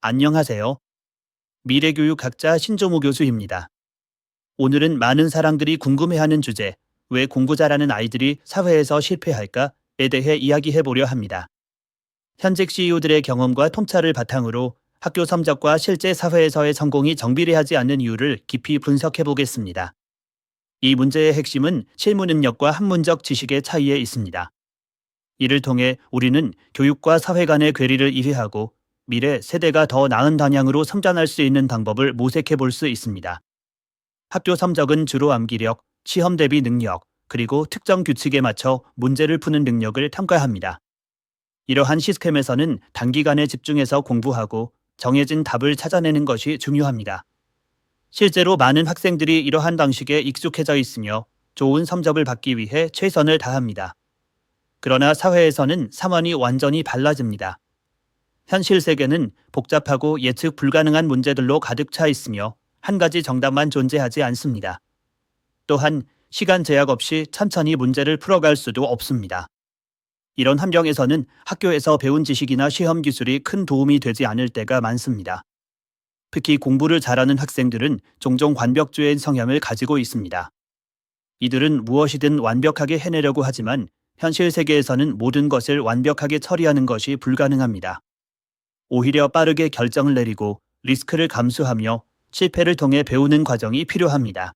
안녕하세요. 미래교육학자 신조무 교수입니다. 오늘은 많은 사람들이 궁금해하는 주제, 왜 공부 잘하는 아이들이 사회에서 실패할까에 대해 이야기해 보려 합니다. 현직 CEO들의 경험과 통찰을 바탕으로 학교 성적과 실제 사회에서의 성공이 정비례하지 않는 이유를 깊이 분석해 보겠습니다. 이 문제의 핵심은 실무 능력과 학문적 지식의 차이에 있습니다. 이를 통해 우리는 교육과 사회 간의 괴리를 이해하고 미래 세대가 더 나은 방향으로 성장할 수 있는 방법을 모색해 볼 수 있습니다. 학교 성적은 주로 암기력, 시험 대비 능력, 그리고 특정 규칙에 맞춰 문제를 푸는 능력을 평가합니다. 이러한 시스템에서는 단기간에 집중해서 공부하고 정해진 답을 찾아내는 것이 중요합니다. 실제로 많은 학생들이 이러한 방식에 익숙해져 있으며 좋은 성적을 받기 위해 최선을 다합니다. 그러나 사회에서는 상황이 완전히 달라집니다. 현실 세계는 복잡하고 예측 불가능한 문제들로 가득 차 있으며 한 가지 정답만 존재하지 않습니다. 또한 시간 제약 없이 천천히 문제를 풀어갈 수도 없습니다. 이런 환경에서는 학교에서 배운 지식이나 시험 기술이 큰 도움이 되지 않을 때가 많습니다. 특히 공부를 잘하는 학생들은 종종 완벽주의 성향을 가지고 있습니다. 이들은 무엇이든 완벽하게 해내려고 하지만 현실 세계에서는 모든 것을 완벽하게 처리하는 것이 불가능합니다. 오히려 빠르게 결정을 내리고 리스크를 감수하며 실패를 통해 배우는 과정이 필요합니다.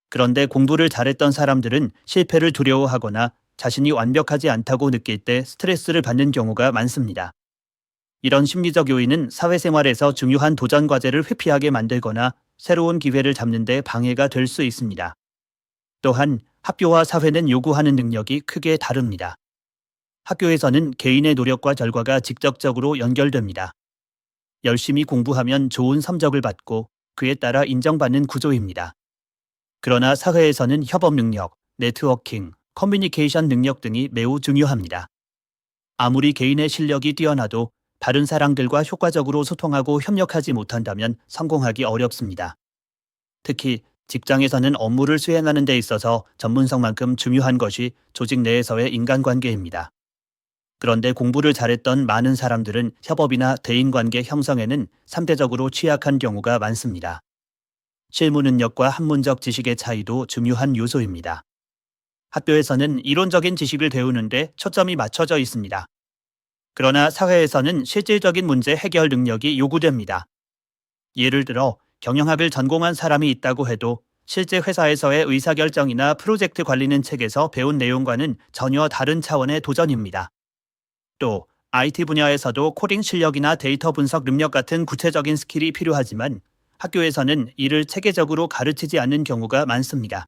그런데 공부를 잘했던 사람들은 실패를 두려워하거나 자신이 완벽하지 않다고 느낄 때 스트레스를 받는 경우가 많습니다. 이런 심리적 요인은 사회생활에서 중요한 도전 과제를 회피하게 만들거나 새로운 기회를 잡는 데 방해가 될 수 있습니다. 또한 학교와 사회는 요구하는 능력이 크게 다릅니다. 학교에서는 개인의 노력과 결과가 직접적으로 연결됩니다. 열심히 공부하면 좋은 성적을 받고 그에 따라 인정받는 구조입니다. 그러나 사회에서는 협업 능력, 네트워킹, 커뮤니케이션 능력 등이 매우 중요합니다. 아무리 개인의 실력이 뛰어나도 다른 사람들과 효과적으로 소통하고 협력하지 못한다면 성공하기 어렵습니다. 특히 직장에서는 업무를 수행하는 데 있어서 전문성만큼 중요한 것이 조직 내에서의 인간관계입니다. 그런데 공부를 잘했던 많은 사람들은 협업이나 대인관계 형성에는 상대적으로 취약한 경우가 많습니다. 실무 능력과 학문적 지식의 차이도 중요한 요소입니다. 학교에서는 이론적인 지식을 배우는데 초점이 맞춰져 있습니다. 그러나 사회에서는 실질적인 문제 해결 능력이 요구됩니다. 예를 들어 경영학을 전공한 사람이 있다고 해도 실제 회사에서의 의사결정이나 프로젝트 관리는 책에서 배운 내용과는 전혀 다른 차원의 도전입니다. 또 IT 분야에서도 코딩 실력이나 데이터 분석 능력 같은 구체적인 스킬이 필요하지만 학교에서는 이를 체계적으로 가르치지 않는 경우가 많습니다.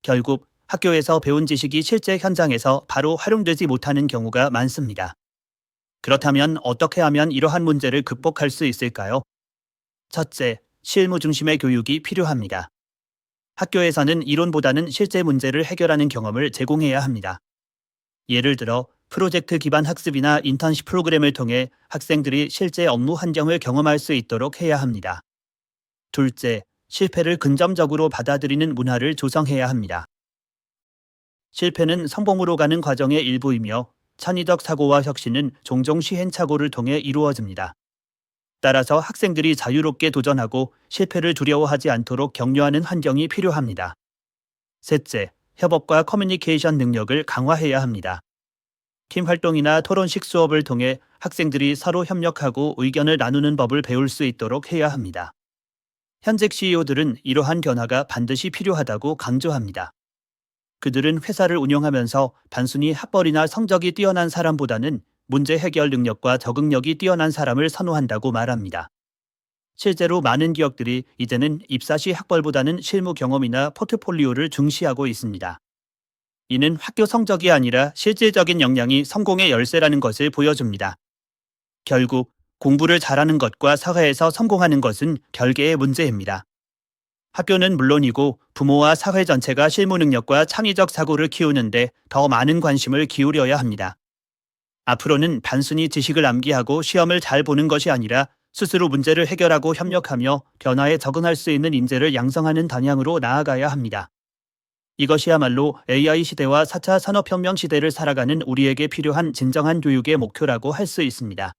결국 학교에서 배운 지식이 실제 현장에서 바로 활용되지 못하는 경우가 많습니다. 그렇다면 어떻게 하면 이러한 문제를 극복할 수 있을까요? 첫째, 실무 중심의 교육이 필요합니다. 학교에서는 이론보다는 실제 문제를 해결하는 경험을 제공해야 합니다. 예를 들어 프로젝트 기반 학습이나 인턴십 프로그램을 통해 학생들이 실제 업무 환경을 경험할 수 있도록 해야 합니다. 둘째, 실패를 긍정적으로 받아들이는 문화를 조성해야 합니다. 실패는 성공으로 가는 과정의 일부이며 창의적 사고와 혁신은 종종 시행착오를 통해 이루어집니다. 따라서 학생들이 자유롭게 도전하고 실패를 두려워하지 않도록 격려하는 환경이 필요합니다. 셋째, 협업과 커뮤니케이션 능력을 강화해야 합니다. 팀 활동이나 토론식 수업을 통해 학생들이 서로 협력하고 의견을 나누는 법을 배울 수 있도록 해야 합니다. 현직 CEO들은 이러한 변화가 반드시 필요하다고 강조합니다. 그들은 회사를 운영하면서 단순히 학벌이나 성적이 뛰어난 사람보다는 문제 해결 능력과 적응력이 뛰어난 사람을 선호한다고 말합니다. 실제로 많은 기업들이 이제는 입사 시 학벌보다는 실무 경험이나 포트폴리오를 중시하고 있습니다. 이는 학교 성적이 아니라 실질적인 역량이 성공의 열쇠라는 것을 보여줍니다. 결국 공부를 잘하는 것과 사회에서 성공하는 것은 별개의 문제입니다. 학교는 물론이고 부모와 사회 전체가 실무 능력과 창의적 사고를 키우는데 더 많은 관심을 기울여야 합니다. 앞으로는 단순히 지식을 암기하고 시험을 잘 보는 것이 아니라 스스로 문제를 해결하고 협력하며 변화에 적응할 수 있는 인재를 양성하는 방향으로 나아가야 합니다. 이것이야말로 AI 시대와 4차 산업혁명 시대를 살아가는 우리에게 필요한 진정한 교육의 목표라고 할 수 있습니다.